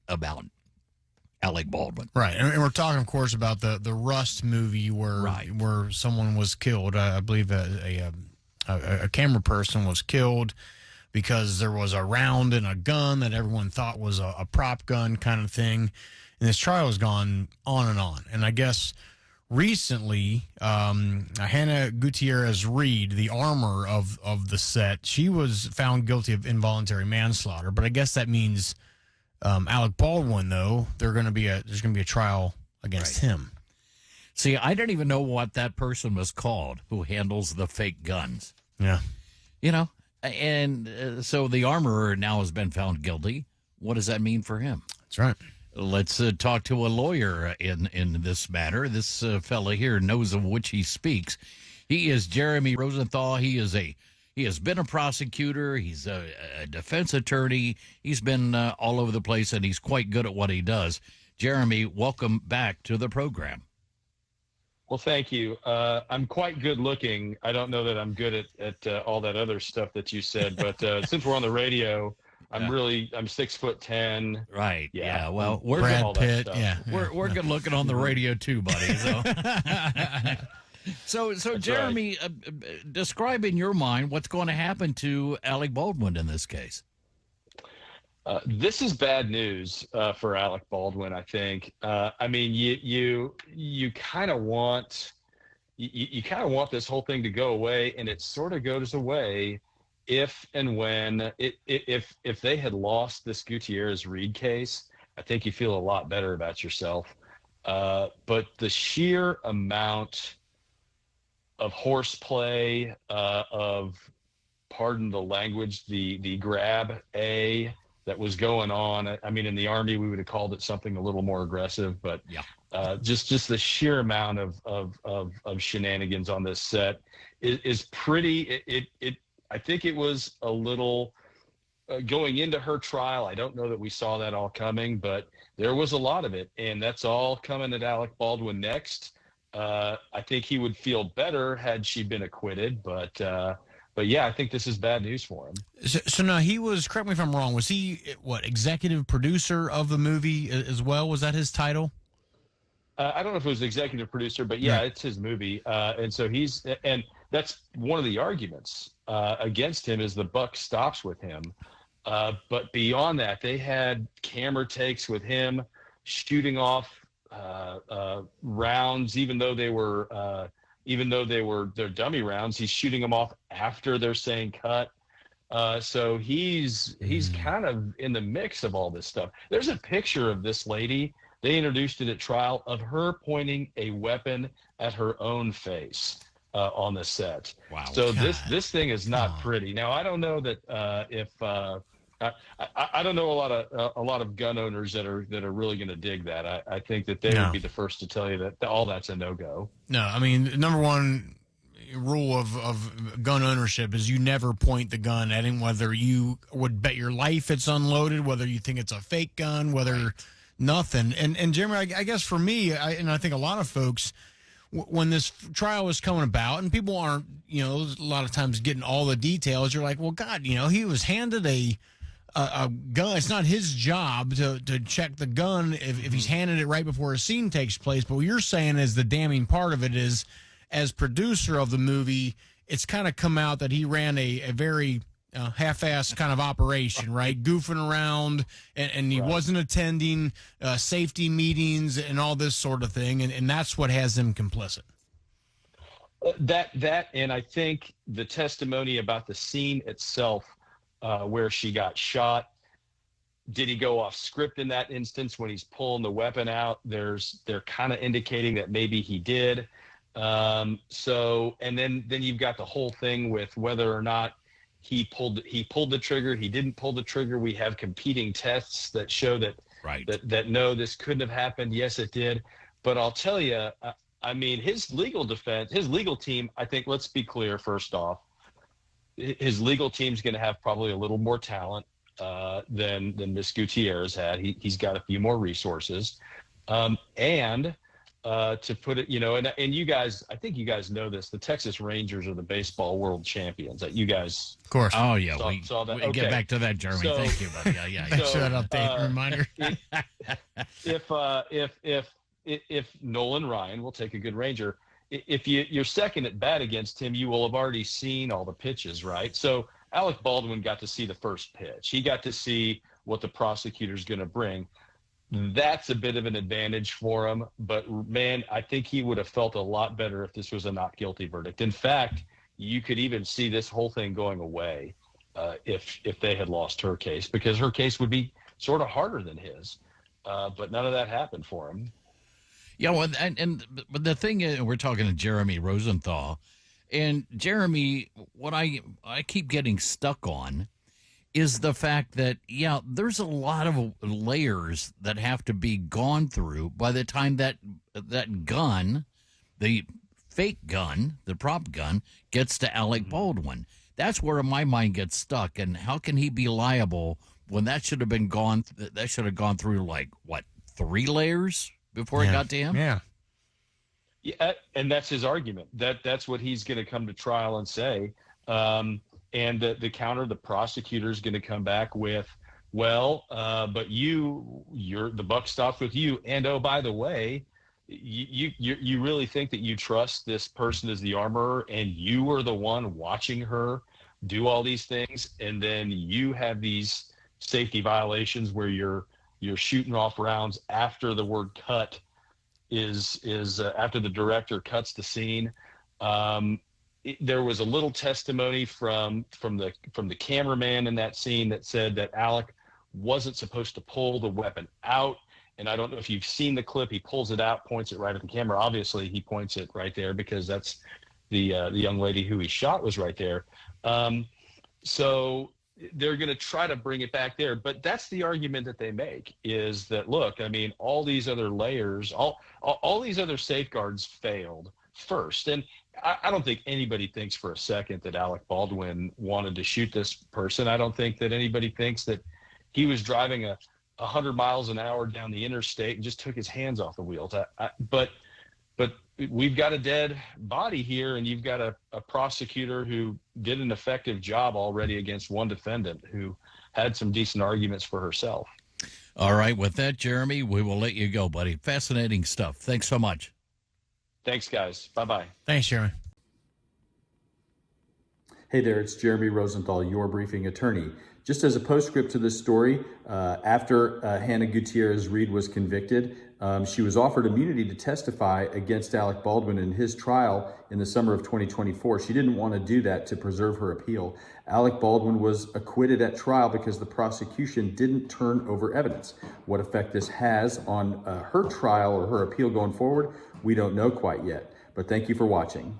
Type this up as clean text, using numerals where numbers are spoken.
about Alec Baldwin. Right, and we're talking, of course, about the Rust movie where someone was killed. I believe a camera person was killed because there was a round in a gun that everyone thought was a prop gun kind of thing. And this trial has gone on. And I guess recently, Hannah Gutierrez-Reed, the armor of the set, she was found guilty of involuntary manslaughter. But I guess that means Alec Baldwin, though, there's going to be a trial against him. See, I don't even know what that person was called who handles the fake guns. Yeah. And so the armorer now has been found guilty. What does that mean for him? That's right. Let's talk to a lawyer in this matter. This fella here knows of which he speaks. He is Jeremy Rosenthal. He has been a prosecutor. He's a defense attorney. He's been all over the place, and he's quite good at what he does. Jeremy, welcome back to the program. Well, thank you. I'm quite good looking. I don't know that I'm good at all that other stuff that you said, but since we're on the radio, I'm 6'10". Right. Yeah. Well, we're Brad Pitt. Yeah. We're good looking on the radio too, buddy. So Jeremy, describe in your mind what's going to happen to Alec Baldwin in this case. This is bad news for Alec Baldwin, I think. I mean, you kind of want this whole thing to go away, and it sort of goes away if and when if they had lost this Gutierrez-Reed case. I think you feel a lot better about yourself. But the sheer amount of horseplay, of, pardon the language, the grab that was going on. I mean, in the Army, we would have called it something a little more aggressive, but just the sheer amount of shenanigans on this set is pretty. I think it was a little going into her trial. I don't know that we saw that all coming, but there was a lot of it, and that's all coming at Alec Baldwin next. I think he would feel better had she been acquitted, but yeah, I think this is bad news for him. So now he was, correct me if I'm wrong, was he, executive producer of the movie as well? Was that his title? I don't know if it was executive producer, but yeah, It's his movie. And so and that's one of the arguments against him is the buck stops with him. But beyond that, they had camera takes with him shooting off rounds, even though they were their dummy rounds. He's shooting them off after they're saying cut. So he's kind of in the mix of all this stuff. There's a picture of this lady. They introduced it at trial of her pointing a weapon at her own face on the set. Wow. So this thing is not pretty. Now, I don't know that I don't know a lot of gun owners that are really going to dig that. I think that they would be the first to tell you that all that's a no-go. No, I mean, number one rule of gun ownership is you never point the gun at him, whether you would bet your life it's unloaded, whether you think it's a fake gun, whether nothing. And Jeremy, I guess for me, and I think a lot of folks, when this trial was coming about, and people aren't, a lot of times getting all the details, you're like, well, God, he was handed a gun. It's not his job to check the gun if he's handed it right before a scene takes place. But what you're saying is the damning part of it is, as producer of the movie, it's kind of come out that he ran a very half-assed kind of operation, right? Goofing around, and he wasn't attending safety meetings and all this sort of thing, and that's what has him complicit. That, and I think the testimony about the scene itself, where she got shot. Did he go off script in that instance when he's pulling the weapon out? They're kind of indicating that maybe he did. So, and then you've got the whole thing with whether or not he pulled the trigger. He didn't pull the trigger. We have competing tests that show that that no, this couldn't have happened. Yes, it did. But I'll tell you, I mean, his legal team. I think, let's be clear. First off, his legal team's going to have probably a little more talent than Miss Gutierrez had. He's got a few more resources, and to put it, and you guys, I think you guys know this. The Texas Rangers are the baseball world champions. That you guys, Of course. Oh yeah, saw that. we Okay. get back to that, Jeremy. So- Thank you, buddy. Yeah. Thanks for that update uh, reminder. If Nolan Ryan will take a good Ranger, if you're second at bat against him, you will have already seen all the pitches, right? So Alec Baldwin got to see the first pitch. He got to see what the prosecutor's going to bring. That's a bit of an advantage for him. But, man, I think he would have felt a lot better if this was a not guilty verdict. In fact, you could even see this whole thing going away if they had lost her case, because her case would be sort of harder than his. But none of that happened for him. Yeah, well, but the thing is, we're talking to Jeremy Rosenthal, and Jeremy, what I keep getting stuck on is the fact that, yeah, there's a lot of layers that have to be gone through by the time that gun, the fake gun, the prop gun, gets to Alec Baldwin. That's where my mind gets stuck. And how can he be liable when that should have been gone? That should have gone through like what, 3 layers before it got to him? Yeah. Yeah, and that's his argument. That's what he's going to come to trial and say. And the counter, the prosecutor is going to come back with, well, but you're the buck stops with you. And oh, by the way, you really think that you trust this person as the armorer, and you were the one watching her do all these things, and then you have these safety violations where you're shooting off rounds after the word cut is after the director cuts the scene. There was a little testimony from the cameraman in that scene that said that Alec wasn't supposed to pull the weapon out. And I don't know if you've seen the clip. He pulls it out, points it right at the camera. Obviously, he points it right there because that's the young lady who he shot was right there. So they're going to try to bring it back there. But that's the argument that they make, is that, look, I mean, all these other layers, all these other safeguards failed first. And I don't think anybody thinks for a second that Alec Baldwin wanted to shoot this person. I don't think that anybody thinks that he was driving 100 miles an hour down the interstate and just took his hands off the wheels. But we've got a dead body here, and you've got a prosecutor who did an effective job already against one defendant who had some decent arguments for herself. All right. With that, Jeremy, we will let you go, buddy. Fascinating stuff. Thanks so much. Thanks, guys. Bye-bye. Thanks, Jeremy. Hey there, it's Jeremy Rosenthal, your briefing attorney. Just as a postscript to this story, after Hannah Gutierrez-Reed was convicted, she was offered immunity to testify against Alec Baldwin in his trial in the summer of 2024. She didn't want to do that to preserve her appeal. Alec Baldwin was acquitted at trial because the prosecution didn't turn over evidence. What effect this has on her trial or her appeal going forward, we don't know quite yet. But thank you for watching.